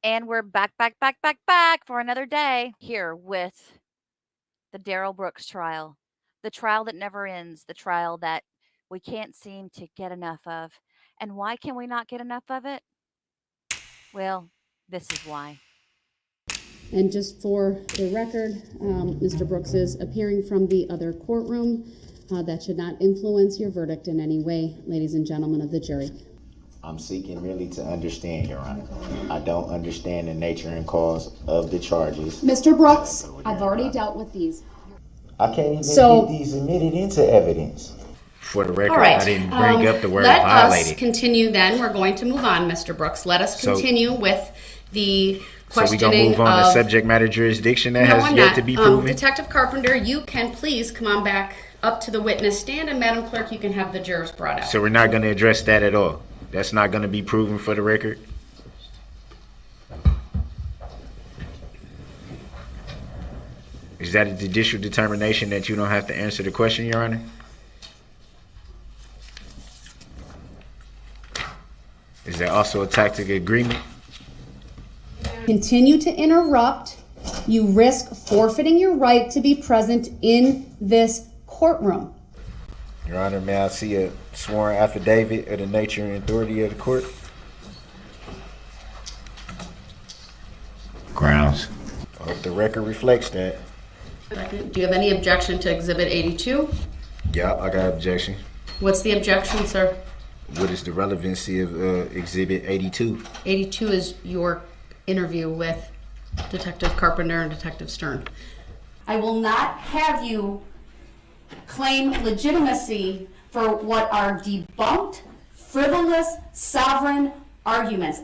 And we're back for another day here with the Daryl Brooks trial. The trial that never ends, the trial that we can't seem to get enough of. And why can we not get enough of it? Well, this is why. And just for the record, Mr. Brooks is appearing from the other courtroom. That should not influence your verdict in any way, ladies and gentlemen of the jury. I'm seeking merely to understand, Your Honor. I don't understand the nature and cause of the charges. Mr. Brooks, I've already dealt with these. I can't even get these admitted into evidence. For the record, All right. I didn't bring up the word Let violated. us continue then. We're going to move on, Mr. Brooks. Let us continue with the questioning so we gonna move on of, to subject matter jurisdiction that no, has I'm yet not. to be proven? Detective Carpenter, you can please come on back up to the witness stand, and Madam Clerk, you can have the jurors brought out. So we're not going to address that at all? That's not going to be proven for the record? Is that a judicial determination that you don't have to answer the question, Your Honor? Is that also a tactic agreement? Continue to interrupt. You risk forfeiting your right to be present in this courtroom. Your Honor, may I see a sworn affidavit of the nature and authority of the court? Grounds. I hope the record reflects that. Do you have any objection to Exhibit 82? Yeah, I got objection. What's the objection, sir? What is the relevancy of Exhibit 82? 82 is your interview with Detective Carpenter and Detective Stern. I will not have you claim legitimacy for what are debunked, frivolous, sovereign arguments.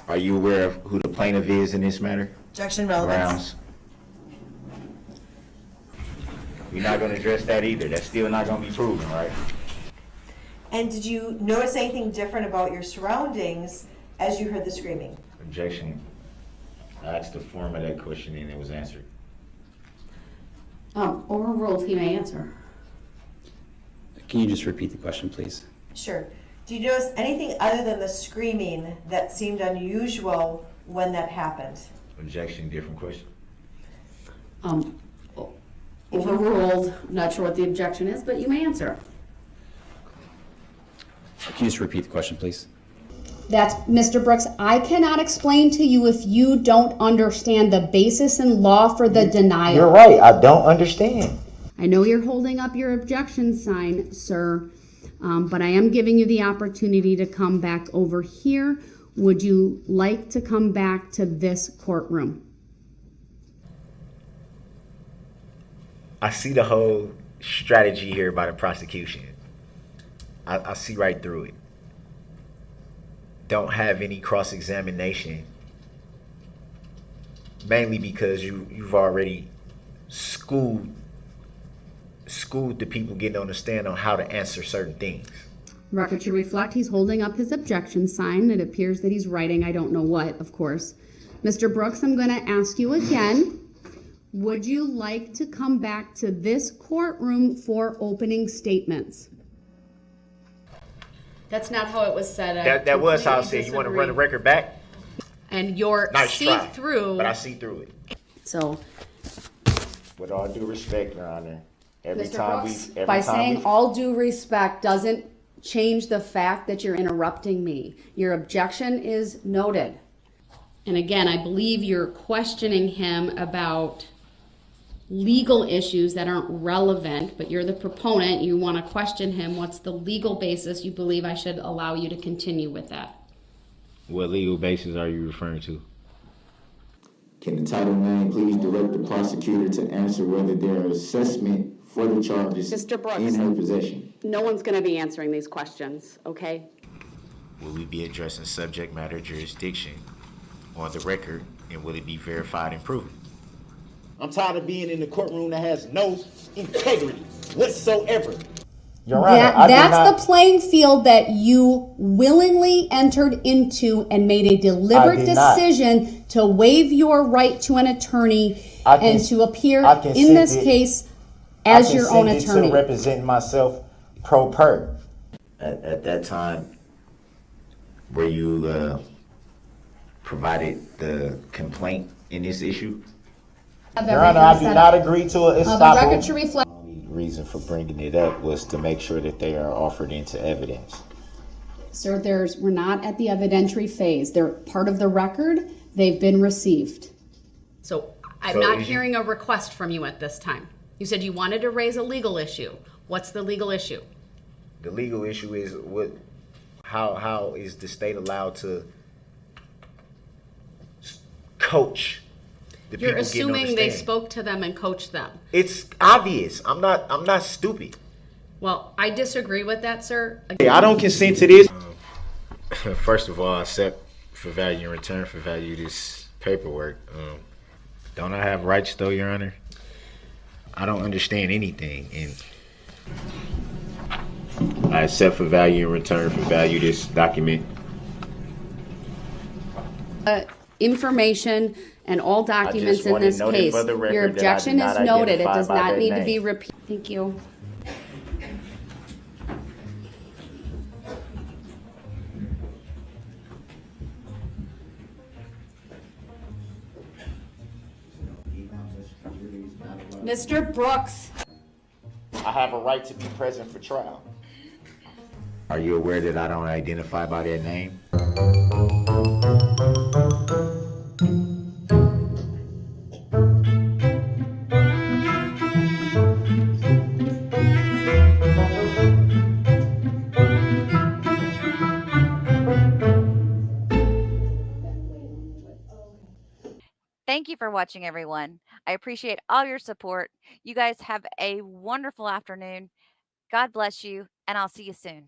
Are you aware of who the plaintiff is in this matter? Objection, relevance. Grounds. We're not going to address that either. That's still not going to be proven, right? And did you notice anything different about your surroundings as you heard the screaming? Objection. I asked the form of that question and it was answered. Overruled, he may answer. Can you just repeat the question, please? Sure. Did you notice anything other than the screaming that seemed unusual when that happened? Objection, different question. Overruled. Not sure what the objection is, but you may answer. Can you just repeat the question, please? That's Mr. Brooks. I cannot explain to you if you don't understand the basis in law for the denial. You're right. I don't understand. I know you're holding up your objection sign, sir, but I am giving you the opportunity to come back over here. Would you like to come back to this courtroom? I see the whole strategy here by the prosecution. I see right through it. Don't have any cross-examination, mainly because you've already schooled the people getting on the stand on how to answer certain things. Record should reflect he's holding up his objection sign. It appears that he's writing I don't know what, of course. Mr. Brooks, I'm going to ask you again. Would you like to come back to this courtroom for opening statements? That's not how it was said. That was how I said. You want to run the record back? And you're Nice try, see-through. but I see through it. So, With all due respect, Your Honor, Mr. Brooks, by saying all due respect doesn't change the fact that you're interrupting me. Your objection is noted. And again, I believe you're questioning him about legal issues that aren't relevant, but you're the proponent. You want to question him. What's the legal basis you believe I should allow you to continue with that? What legal basis are you referring to? Can the Title IX please direct the prosecutor to answer whether there are assessment for the charges Mr. Brooks, in her possession? no one's going to be answering these questions, okay? Will we be addressing subject matter jurisdiction on the record, and will it be verified and proven? I'm tired of being in the courtroom that has no integrity whatsoever. Your That's the playing field that you willingly entered into and made a deliberate decision to waive your right to an attorney and to appear in this case as your own attorney. To represent myself pro per. At that time, were you provided the complaint in this issue? Have Your Honor, everything I do set not up. agree to it. The record should reflect. The only reason for bringing it up was to make sure that they are offered into evidence. Sir, we're not at the evidentiary phase. They're part of the record. They've been received. So I'm So not is you- hearing a request from you at this time. You said you wanted to raise a legal issue. What's the legal issue? The legal issue is how is the state allowed to coach the people You're getting on the assuming they stand? spoke to them and coached them. It's obvious. I'm not stupid. Well, I disagree with that, sir. Hey, I don't consent to this. First of all, I accept for value in return for value this paperwork. Don't I have rights though, Your Honor? I don't understand anything, and I accept for value in return for value this document. Information and all documents in wanted this noted case. for the record Your that I objection did is not noted. It identify does by not their need to be name. repeated. Thank you. Mr. Brooks. I have a right to be present for trial. Are you aware that I don't identify by their name? Thank you for watching, everyone. I appreciate all your support. You guys have a wonderful afternoon. God bless you, and I'll see you soon.